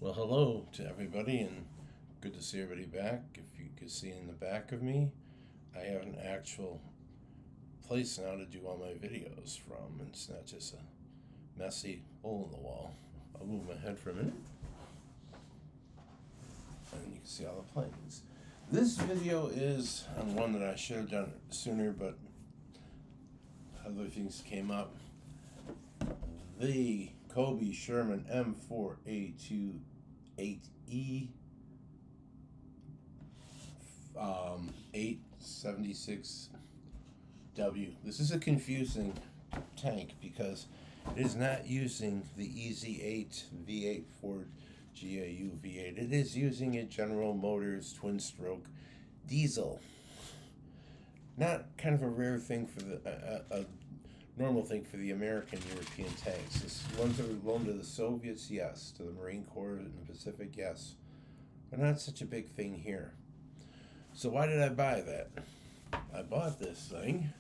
Well, hello to everybody, and good to see everybody back. If you can see in the back of me, I have an actual place now to do all my videos from, and it's not just a messy hole in the wall. I'll move my head for a minute, and you can see all the planes. This video is on one that I should have done sooner, but other things came up. The Cobi Sherman M4A2E8 876W. This is a confusing tank because it is not using the EZ8 V8 Ford GAU V8. It is using a General Motors twin stroke diesel. Not kind of a rare thing for a normal thing for the American European tanks. This ones that were loaned to the Soviets, yes. To the Marine Corps in the Pacific, yes. But not such a big thing here. So why did I buy that? I bought this thing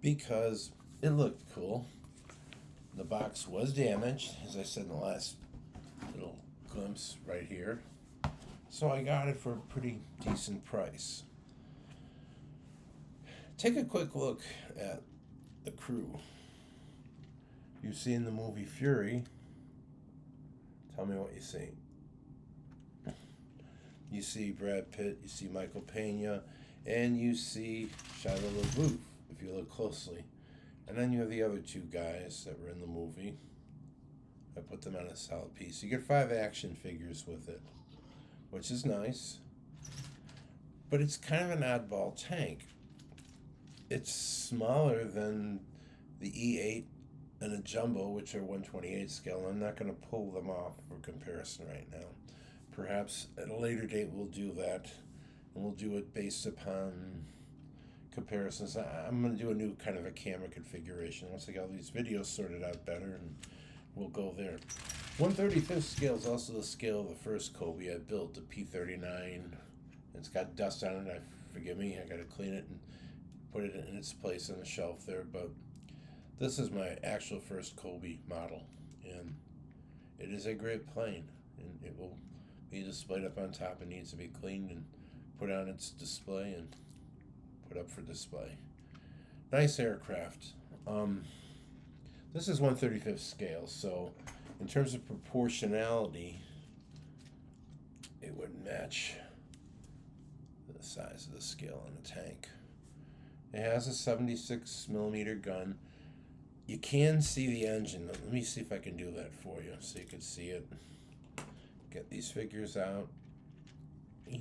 because it looked cool. The box was damaged, as I said in the last little glimpse right here. So I got it for a pretty decent price. Take a quick look at the crew. You've seen the movie Fury. Tell me what you see. You see Brad Pitt, you see Michael Pena, and you see Shia LaBeouf, if you look closely. And then you have the other two guys that were in the movie. I put them on a solid piece. You get 5 action figures with it, which is nice. But it's kind of an oddball tank. It's smaller than the E8 and a Jumbo, which are 1/28 scale. I'm not going to pull them off for comparison right now. Perhaps at a later date we'll do that, and we'll do it based upon comparisons. I'm going to do a new kind of a camera configuration once I get all these videos sorted out better, and we'll go there. 1/35 scale is also the scale of the first Cobi I built, the P39. It's got dust on it. Forgive me, I got to clean it and put it in its place on the shelf there. But this is my actual first Cobi model, and it is a great plane, and it will be displayed up on top. It needs to be cleaned and put on its display and put up for display. Nice aircraft. This is 1/35 scale, so in terms of proportionality, it would match the size of the scale on a tank. It has a 76 millimeter gun. You can see the engine. Let me see if I can do that for you so you can see it. Get these figures out. There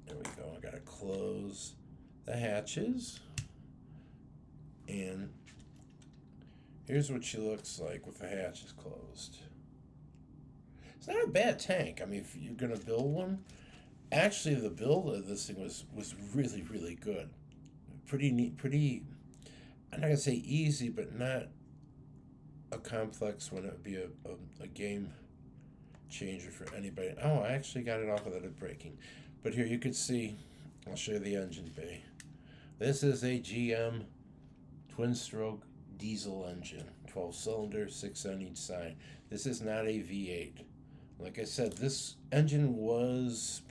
we go. I gotta close the hatches. And here's what she looks like with the hatches closed. It's not a bad tank. I mean, if you're gonna build one, actually the build of this thing was really, really good. Pretty neat, pretty, I'm not gonna say easy, but not a complex one. It would be a game changer for anybody. Oh, I actually got it off without it breaking. But here you can see, I'll show you the engine bay. This is a GM twin stroke diesel engine, 12 cylinders, 6 on each side. This is not a V8. Like I said, this engine was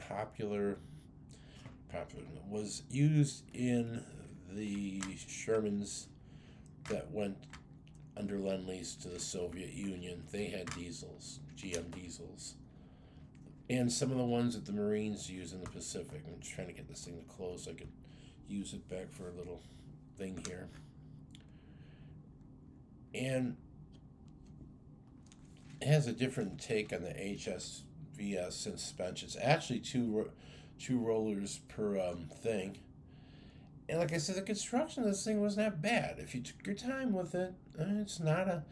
was used in the Shermans that went under Lend-Lease to the Soviet Union. They had diesels, GM diesels. And some of the ones that the Marines use in the Pacific. I'm just trying to get this thing to close so I could use it back for a little thing here. And it has a different take on the HSVS suspension. It's actually two rollers per thing. And like I said, the construction of this thing was not bad. If you took your time with it, it's not a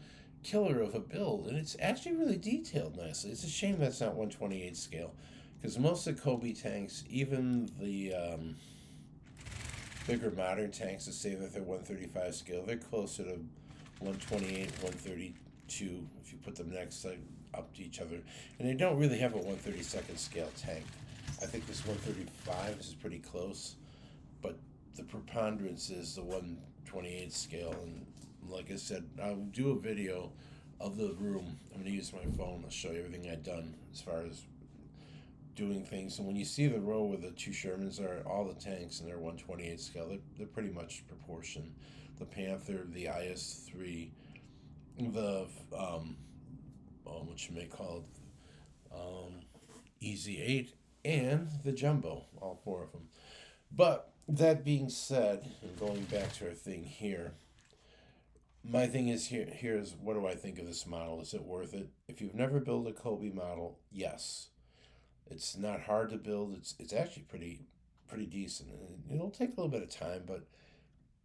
killer of a build. And it's actually really detailed nicely. It's a shame that's not 1/28 scale. Because most of the Cobi tanks, even the bigger modern tanks that say that they're 1/35 scale, they're closer to 1/28, 1/32 if you put them next up to each other. And they don't really have a 1/32 scale tank. I think this 1/35 is pretty close. But the preponderance is the 1/28 scale, and like I said, I'll do a video of the room. I'm going to use my phone to show you everything I've done as far as doing things. And when you see the row where the two Shermans are, all the tanks and they're 128 scale, they're pretty much proportion. The Panther, the IS-3, the what you may call it, EZ-8, and the Jumbo, all four of them. But that being said, and going back to our thing here, my thing is here's what do I think of this model? Is it worth it? If you've never built a Cobi model, yes. It's not hard to build. It's actually pretty decent. And it'll take a little bit of time, but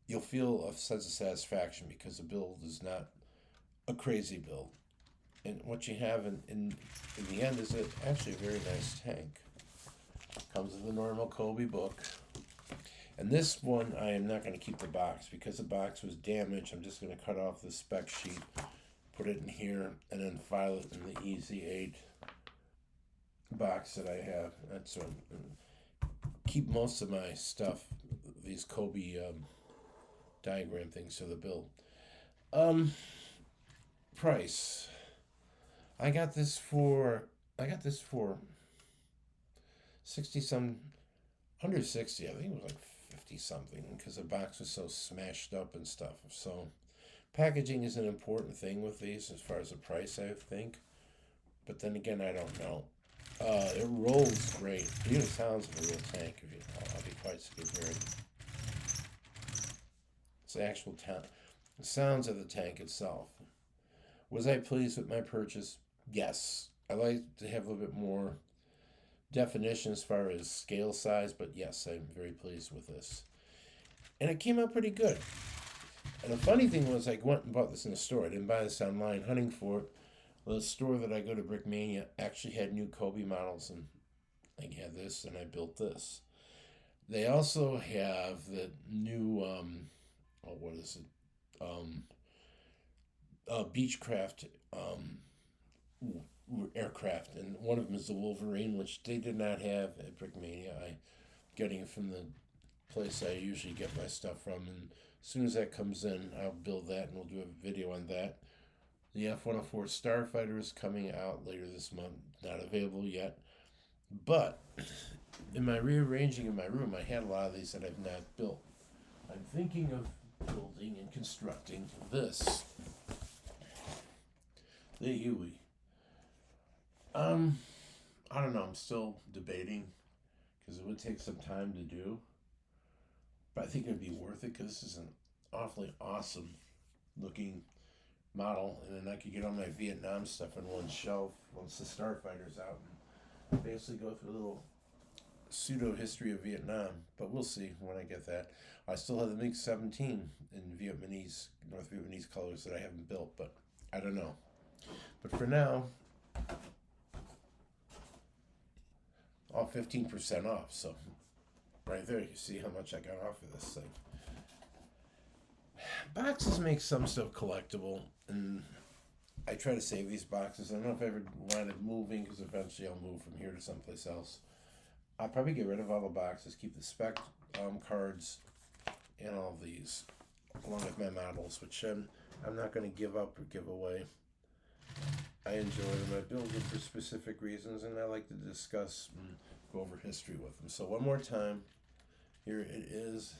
you'll feel a sense of satisfaction because the build is not a crazy build. And what you have in the end is actually a very nice tank. Comes with the normal Cobi book. And this one, I am not going to keep the box because the box was damaged. I'm just going to cut off the spec sheet, put it in here, and then file it in the EZ-8 box that I have. That's what keep most of my stuff, these Cobi diagram things for the build. Price. I got this for 60 some, under 60. I think it was like 50 something because the box was so smashed up and stuff. So packaging is an important thing with these as far as the price, I think. But then again, I don't know. It rolls great. It even sounds like a real tank. I'll be quite scared. It's the actual the sounds of the tank itself. Was I pleased with my purchase? Yes. I like to have a little bit more definition as far as scale size, but yes, I'm very pleased with this. And it came out pretty good. And the funny thing was, I went and bought this in the store. I didn't buy this online hunting for it. The store that I go to, Brickmania, actually had new Cobi models, and I had this, and I built this. They also have the new, what is it? Beechcraft aircraft, and one of them is the Wolverine, which they did not have at Brickmania. I'm getting it from the place I usually get my stuff from, and as soon as that comes in, I'll build that, and we'll do a video on that. The F-104 Starfighter is coming out later this month. Not available yet. But in my rearranging in my room, I had a lot of these that I've not built. I'm thinking of building and constructing this. The Huey. I don't know. I'm still debating because it would take some time to do. But I think it would be worth it because this is an awfully awesome looking model, and then I could get all my Vietnam stuff in one shelf once the Starfighter's out and basically go through a little pseudo history of Vietnam. But we'll see when I get that. I still have the MiG-17 in North Vietnamese colors that I haven't built, but I don't know. But for now, all 15% off. So right there, you see how much I got off of this thing. Boxes make some stuff collectible, and I try to save these boxes. I don't know if I ever wind up moving, because eventually I'll move from here to someplace else. I'll probably get rid of all the boxes, keep the spec cards, and all these, along with my models, which I'm not going to give up or give away. I enjoy them. I build them for specific reasons, and I like to discuss and go over history with them. So one more time, here it is,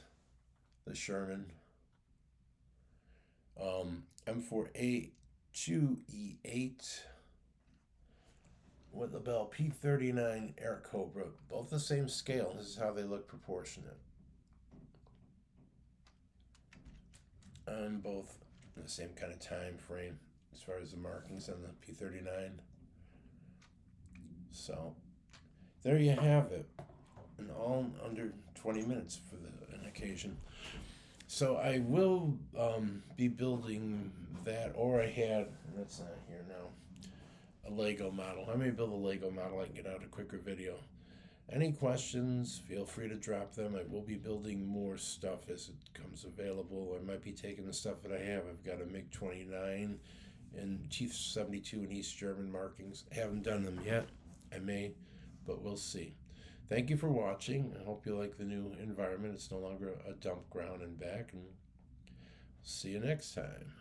the Sherman. M4A2E8 with the Bell P39 Air Cobra, both the same scale. This is how they look proportionate. And both in the same kind of time frame as far as the markings on the P39. So there you have it, and all under 20 minutes for an occasion. So I will be building that, or I had, that's not here now, a Lego model. I may build a Lego model. I can get out a quicker video. Any questions, feel free to drop them. I will be building more stuff as it comes available. I might be taking the stuff that I have. I've got a MiG-29 and Chief 72 and East German markings. I haven't done them yet. I may, but we'll see. Thank you for watching. I hope you like the new environment. It's no longer a dump ground and back. And see you next time.